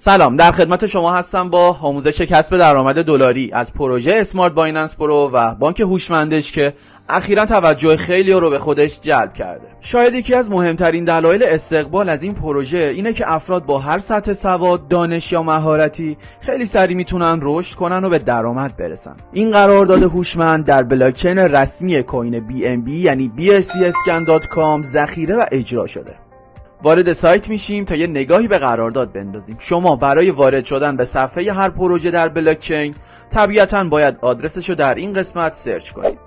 سلام، در خدمت شما هستم با آموزش کسب درآمد دلاری از پروژه اسمارت بایننس پرو و بانک هوشمندش که اخیراً توجه خیلی رو به خودش جلب کرده. شاید یکی از مهمترین دلایل استقبال از این پروژه اینه که افراد با هر سطح سواد، دانش یا مهارتی خیلی سریع میتونن رشد کنن و به درآمد برسن. این قرارداد هوشمند در بلاکچین رسمی کوین BNB یعنی BSCScan.com ذخیره و اجرا شده. وارد سایت میشیم تا یه نگاهی به قرارداد بندازیم. شما برای وارد شدن به صفحه هر پروژه در بلاکچین طبیعتاً باید آدرسش رو در این قسمت سرچ کنید.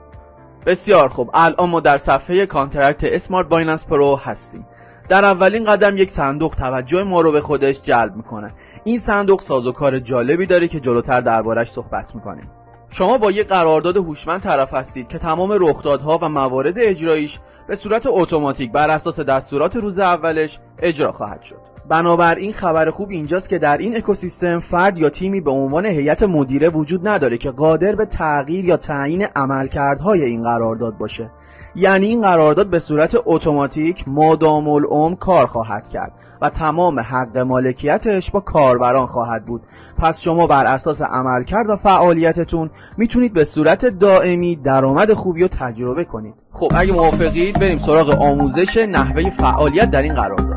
بسیار خوب، الان ما در صفحه کانترکت اسمارت بایننس پرو هستیم. در اولین قدم یک صندوق توجه ما رو به خودش جلب میکنه. این صندوق سازوکار جالبی داره که جلوتر دربارش صحبت میکنیم. شما با یک قرارداد هوشمند طرف هستید که تمام رخدادها و موارد اجراییش به صورت اتوماتیک بر اساس دستورات روز اولش اجرا خواهد شد. بنابراین خبر خوب اینجاست که در این اکوسیستم فرد یا تیمی به عنوان هیئت مدیره وجود نداره که قادر به تغییر یا تعیین عملکردهای این قرارداد باشه. یعنی این قرارداد به صورت اتوماتیک مادام العمر کار خواهد کرد و تمام حق مالکیتش با کاربران خواهد بود. پس شما بر اساس عملکرد و فعالیتتون میتونید به صورت دائمی درآمد خوبی رو تجربه کنید. خب اگه موافقید بریم سراغ آموزش نحوه فعالیت در این قرارداد.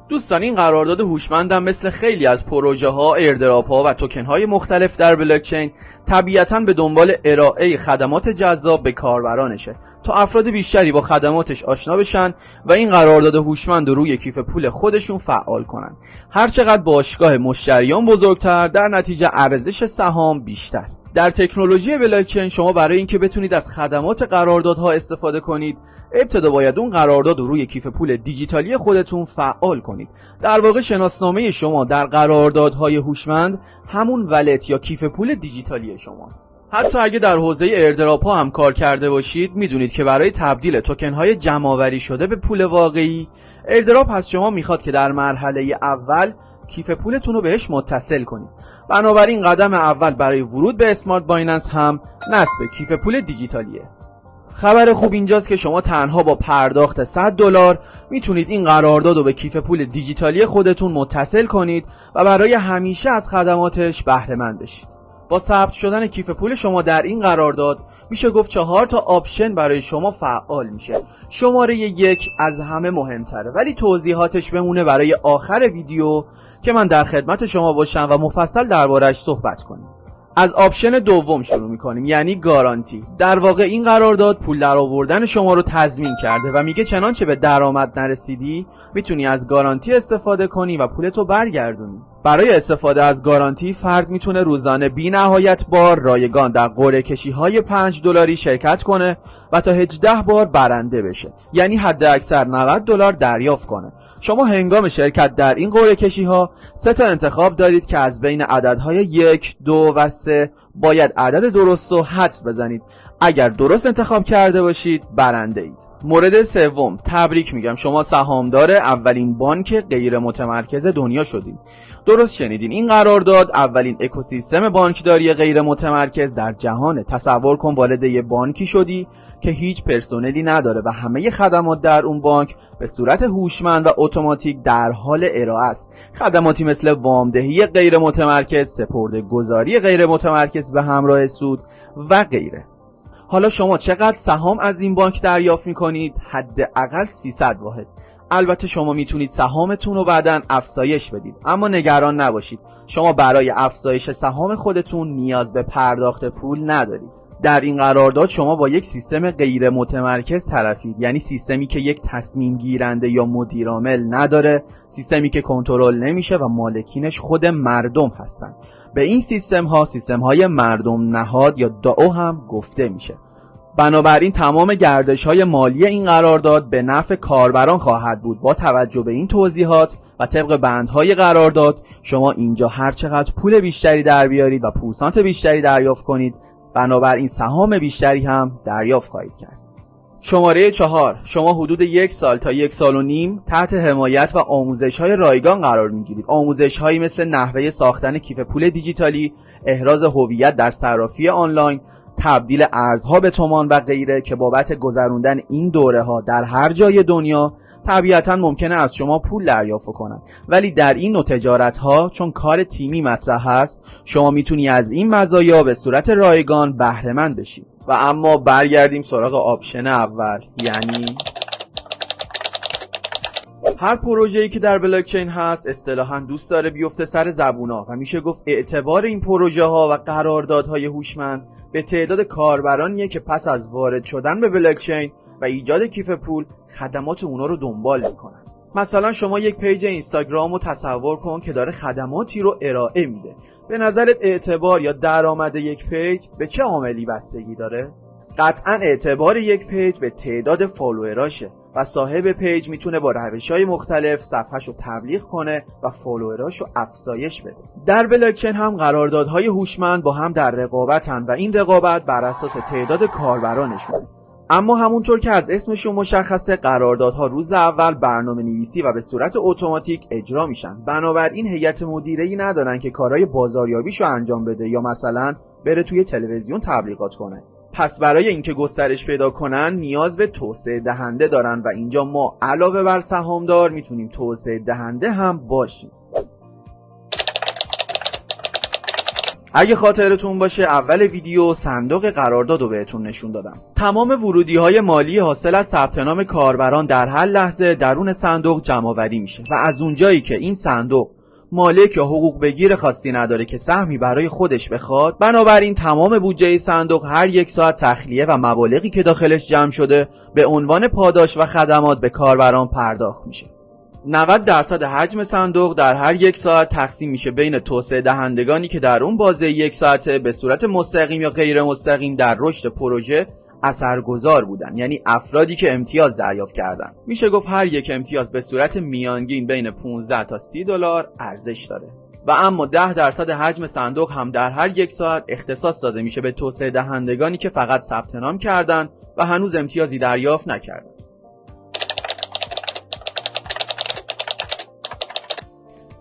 دوستان، این قرارداد هوشمندم مثل خیلی از پروژه ها، ایردراپ ها و توکن های مختلف در بلاکچین طبیعتاً به دنبال ارائه خدمات جذاب به کاربرانشه تا افراد بیشتری با خدماتش آشنا بشن و این قرارداد هوشمند رو روی کیف پول خودشون فعال کنن. هرچقدر باشگاه مشتریان بزرگتر، در نتیجه ارزش سهام بیشتر. در تکنولوژی بلاکچین شما برای اینکه بتونید از خدمات قراردادها استفاده کنید، ابتدا باید اون قرارداد رو روی کیف پول دیجیتالی خودتون فعال کنید. در واقع شناسنامه شما در قراردادهای هوشمند همون ولت یا کیف پول دیجیتالی شماست. حتی اگه در حوزه ایردراپ ها هم کار کرده باشید، میدونید که برای تبدیل توکن های جمع‌آوری شده به پول واقعی، ایردراپ از شما میخواد که در مرحله اول کیف پولتون رو بهش متصل کنید. بنابراین قدم اول برای ورود به اسمارت بایننس هم نصب کیف پول دیجیتالیه. خبر خوب اینجاست که شما تنها با پرداخت $100 میتونید این قرارداد رو به کیف پول دیجیتالی خودتون متصل کنید و برای همیشه از خدماتش بهره مند بشید. با ثبت شدن کیف پول شما در این قرارداد میشه گفت 4 تا آپشن برای شما فعال میشه. شماره 1 از همه مهمتره ولی توضیحاتش بمونه برای آخر ویدیو که من در خدمت شما باشم و مفصل درباره‌اش صحبت کنیم. از آپشن دوم شروع میکنیم، یعنی گارانتی. در واقع این قرارداد پول در آوردن شما رو تضمین کرده و میگه چنانچه به درآمد نرسیدی میتونی از گارانتی استفاده کنی و پولتو برگردونی. برای استفاده از گارانتی فرد میتونه روزانه بی نهایت بار رایگان در قرعه کشی های $5 شرکت کنه و تا 18 بار برنده بشه، یعنی حد اکثر $90 دریافت کنه. شما هنگام شرکت در این قرعه کشی ها 3 تا انتخاب دارید که از بین عددهای 1، 2 و 3 باید عدد درست رو حدس بزنید. اگر درست انتخاب کرده باشید برنده اید. مورد سوم، تبریک میگم، شما سهامدار اولین بانک غیر متمرکز دنیا شدین. درست شنیدین، این قرارداد اولین اکوسیستم بانکداری غیر متمرکز در جهانه. تصور کن وارد یه بانکی شدی که هیچ پرسنلی نداره و همه خدمات در اون بانک به صورت هوشمند و اتوماتیک در حال ارائه است. خدماتی مثل وامدهی غیر متمرکز، سپرده‌گذاری غیر متمرکز به همراه سود و غیره. حالا شما چقدر سهام از این بانک دریافت میکنید؟ حداقل 300 واحد. البته شما میتونید سهامتون رو بعداً افزایش بدید، اما نگران نباشید، شما برای افزایش سهام خودتون نیاز به پرداخت پول ندارید. در این قرارداد شما با یک سیستم غیر متمرکز طرفید، یعنی سیستمی که یک تصمیم گیرنده یا مدیرعامل نداره، سیستمی که کنترل نمیشه و مالکینش خود مردم هستن. به این سیستم های مردم نهاد یا دائو هم گفته میشه. بنابراین تمام گردش های مالی این قرارداد به نفع کاربران خواهد بود. با توجه به این توضیحات و طبق بندهای قرارداد شما اینجا هر چقدر پول بیشتری در بیارید و پورسانت بیشتری دریافت کنید، بنابراین سهام بیشتری هم دریافت خواهید کرد. شماره 4، شما حدود 1 سال تا 1.5 سال تحت حمایت و آموزش‌های رایگان قرار می‌گیرید. آموزش‌هایی مثل نحوه ساختن کیف پول دیجیتالی، احراز هویت در صرافی آنلاین، تبدیل ارزها به تومان و غیره که بابت گذروندن این دوره ها در هر جای دنیا طبیعتا ممکنه از شما پول دریافت کنن، ولی در این نوع تجارت ها چون کار تیمی مطرح هست شما میتونی از این مزایا به صورت رایگان بهره مند بشی. و اما برگردیم سراغ آپشن اول، یعنی هر پروژه‌ای که در بلاکچین هست اصطلاحاً دوست داره بیفته سر زبونا و میشه گفت اعتبار این پروژه ها و قراردادهای هوشمند به تعداد کاربرانیه که پس از وارد شدن به بلاکچین و ایجاد کیف پول خدمات اونا رو دنبال میکنن. مثلا شما یک پیج اینستاگرام رو تصور کن که داره خدماتی رو ارائه میده. به نظرت اعتبار یا درآمد یک پیج به چه عاملی بستگی داره؟ قطعاً اعتبار یک پیج به تعداد فالووراشه و صاحب پیج میتونه با روش‌های مختلف صفحه‌شو تبلیغ کنه و فالووراشو افزایش بده. در بلاکچین هم قراردادهای هوشمند با هم در رقابتن و این رقابت بر اساس تعداد کاربرانشونه. اما همونطور که از اسمشون مشخصه قراردادها روز اول برنامه نویسی و به صورت اتوماتیک اجرا میشن. بنابراین هیئت مدیره‌ای ندارن که کارهای بازاریابیشو انجام بده یا مثلا بره توی تلویزیون تبلیغات کنه. پس برای اینکه گسترش پیدا کنن نیاز به توسعه دهنده دارن و اینجا ما علاوه بر سهامدار میتونیم توسعه دهنده هم باشیم. اگه خاطرتون باشه اول ویدیو صندوق قرارداد رو بهتون نشون دادم. تمام ورودی‌های مالی حاصل از ثبت نام کاربران در هر لحظه درون صندوق جمع‌آوری میشه و از اونجایی که این صندوق مالک یا حقوق بگیر خاصی نداره که سهمی برای خودش بخواد، بنابراین تمام بودجه صندوق هر یک ساعت تخلیه و مبالغی که داخلش جمع شده به عنوان پاداش و خدمات به کاربران پرداخت میشه. 90% حجم صندوق در هر یک ساعت تقسیم میشه بین توسعه دهندگانی که در اون بازه یک ساعته به صورت مستقیم یا غیر مستقیم در رشد پروژه اثرگذار بودن، یعنی افرادی که امتیاز دریافت کردن. میشه گفت هر یک امتیاز به صورت میانگین بین 15 تا 30 دلار ارزش داره. و اما 10% حجم صندوق هم در هر یک ساعت اختصاص داده میشه به توسعه دهندگانی که فقط ثبت نام کردن و هنوز امتیازی دریافت نکردن.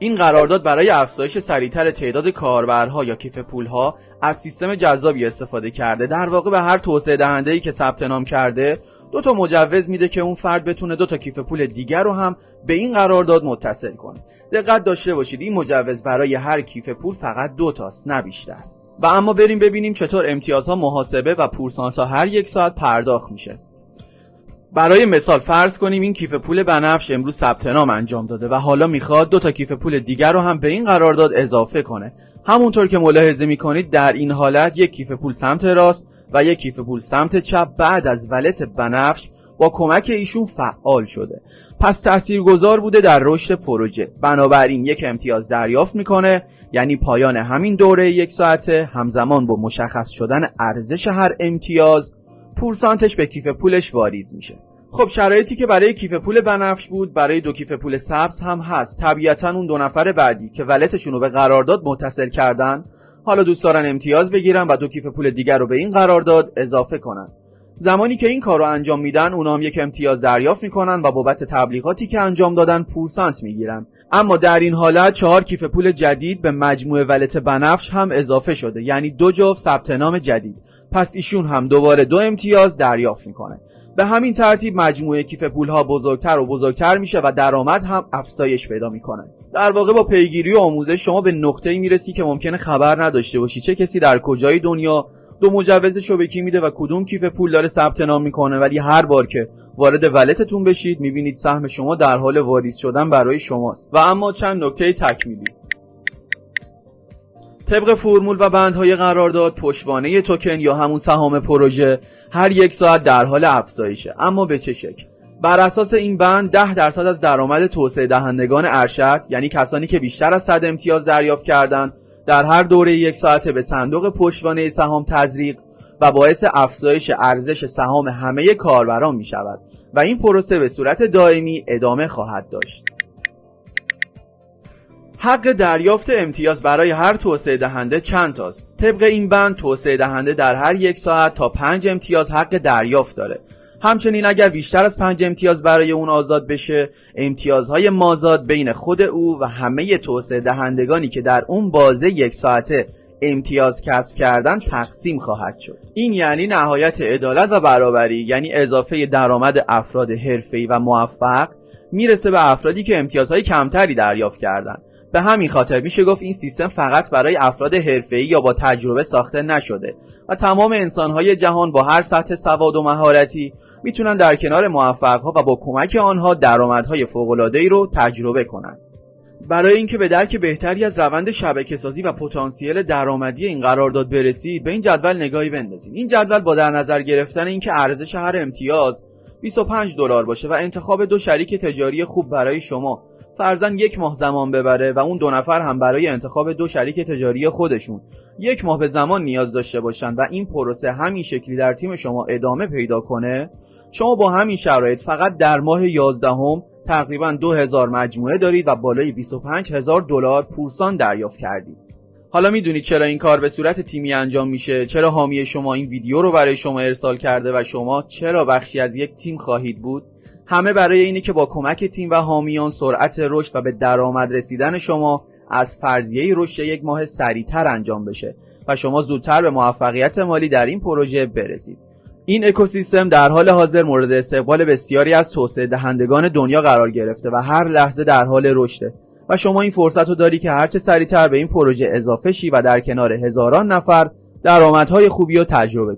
این قرارداد برای افزایش سریعتر تعداد کاربرها یا کیف پولها از سیستم جذابی استفاده کرده. در واقع به هر توسعه دهنده‌ای که ثبت نام کرده 2 مجوز میده که اون فرد بتونه 2 کیف پول دیگر رو هم به این قرارداد متصل کنه. دقت داشته باشید این مجوز برای هر کیف پول فقط 2 تاست نه بیشتر. و اما بریم ببینیم چطور امتیازها محاسبه و پورسانتا هر یک ساعت پرداخت میشه. برای مثال فرض کنیم این کیف پول بنفش امروز ثبت نام انجام داده و حالا میخواد 2 کیف پول دیگر رو هم به این قرارداد اضافه کنه. همونطور که ملاحظه میکنید در این حالت یک کیف پول سمت راست و یک کیف پول سمت چپ بعد از ولت بنفش با کمک ایشون فعال شده. پس تاثیرگذار بوده در رشد پروژه. بنابراین یک امتیاز دریافت میکنه، یعنی پایان همین دوره یک ساعته همزمان با مشخص شدن ارزش هر امتیاز پورسانتش به کیف پولش واریز میشه. خب شرایطی که برای کیف پول بنفش بود برای 2 کیف پول سبز هم هست. طبیعتا اون 2 نفر بعدی که ولتشون رو به قرارداد متصل کردن حالا دوست دارن امتیاز بگیرن و 2 کیف پول دیگر رو به این قرارداد اضافه کنن. زمانی که این کار رو انجام میدن اونا هم یک امتیاز دریافت میکنن و بابت تبلیغاتی که انجام دادن پورسانت میگیرن. اما در این حالت 4 کیف پول جدید به مجموع ولت بنفش هم اضافه شده، یعنی 2 جفت ثبت نام جدید. پس ایشون هم دوباره 2 امتیاز دریافت میکنه. به همین ترتیب مجموعه کیف پولها بزرگتر و بزرگتر میشه و درآمد هم افزایش پیدا میکنه. در واقع با پیگیری و آموزش شما به نقطه‌ای میرسی که ممکنه خبر نداشته باشی چه کسی در کجای دنیا 2 مجوزشو به کی میده و کدوم کیف پول داره ثبت نام میکنه، ولی هر بار که وارد ولتتون بشید میبینید سهم شما در حال واریز شدن برای شماست. و اما چند نکته تکمیلی. طبق فرمول و بندهای قرارداد پشتوانه توکن یا همون سهام پروژه هر یک ساعت در حال افزایشه. اما به چه شکل؟ بر اساس این بند 10% از درآمد توسعه دهندگان ارشد، یعنی کسانی که بیشتر از 100 امتیاز دریافت کردن، در هر دوره یک ساعته به صندوق پشتوانه سهام تزریق و باعث افزایش ارزش سهام همه کاربران می شود و این پروسه به صورت دائمی ادامه خواهد داشت. حق دریافت امتیاز برای هر توسعه دهنده چند تاست؟ طبق این بند توسعه دهنده در هر یک ساعت تا 5 امتیاز حق دریافت داره. همچنین اگر بیشتر از 5 امتیاز برای اون آزاد بشه، امتیازهای مازاد بین خود او و همه توسعه دهندگانی که در اون بازه یک ساعته امتیاز کسب کردن تقسیم خواهد شد. این یعنی نهایت عدالت و برابری، یعنی اضافه درآمد افراد حرفه‌ای و موفق میرسه به افرادی که امتیازهای کمتری دریافت کردند. به همین خاطر میشه گفت این سیستم فقط برای افراد حرفه‌ای یا با تجربه ساخته نشده و تمام انسان‌های جهان با هر سطح سواد و مهارتی میتونن در کنار موفق‌ها و با کمک آنها درآمدهای فوق‌العاده‌ای رو تجربه کنند. برای اینکه به درک بهتری از روند شبکه‌سازی و پتانسیل درآمدی این قرارداد برسید، به این جدول نگاهی بندازید. این جدول با در نظر گرفتن اینکه ارزش هر امتیاز $25 باشه و انتخاب 2 شریک تجاری خوب برای شما فرضاً 1 ماه زمان ببره و اون 2 نفر هم برای انتخاب 2 شریک تجاری خودشون 1 ماه به زمان نیاز داشته باشن و این پروسه همین شکلی در تیم شما ادامه پیدا کنه، شما با همین شرایط فقط در ماه 11 تقریباً 2000 مجموعه دارید و بالای $25,000 پورسان دریافت کردید. حالا میدونید چرا این کار به صورت تیمی انجام میشه؟ چرا حامی شما این ویدیو رو برای شما ارسال کرده و شما چرا بخشی از یک تیم خواهید بود؟ همه برای اینه که با کمک تیم و حامیان سرعت رشد و به درآمد رسیدن شما از فرضیه رشد 1 ماه سریعتر انجام بشه و شما زودتر به موفقیت مالی در این پروژه برسید. این اکوسیستم در حال حاضر مورد استقبال بسیاری از توسعه دهندگان دنیا قرار گرفته و هر لحظه در حال رشده و شما این فرصت رو داری که هرچه سریعتر به این پروژه اضافه شی و در کنار هزاران نفر درآمدهای خوبی رو تجربه کنی.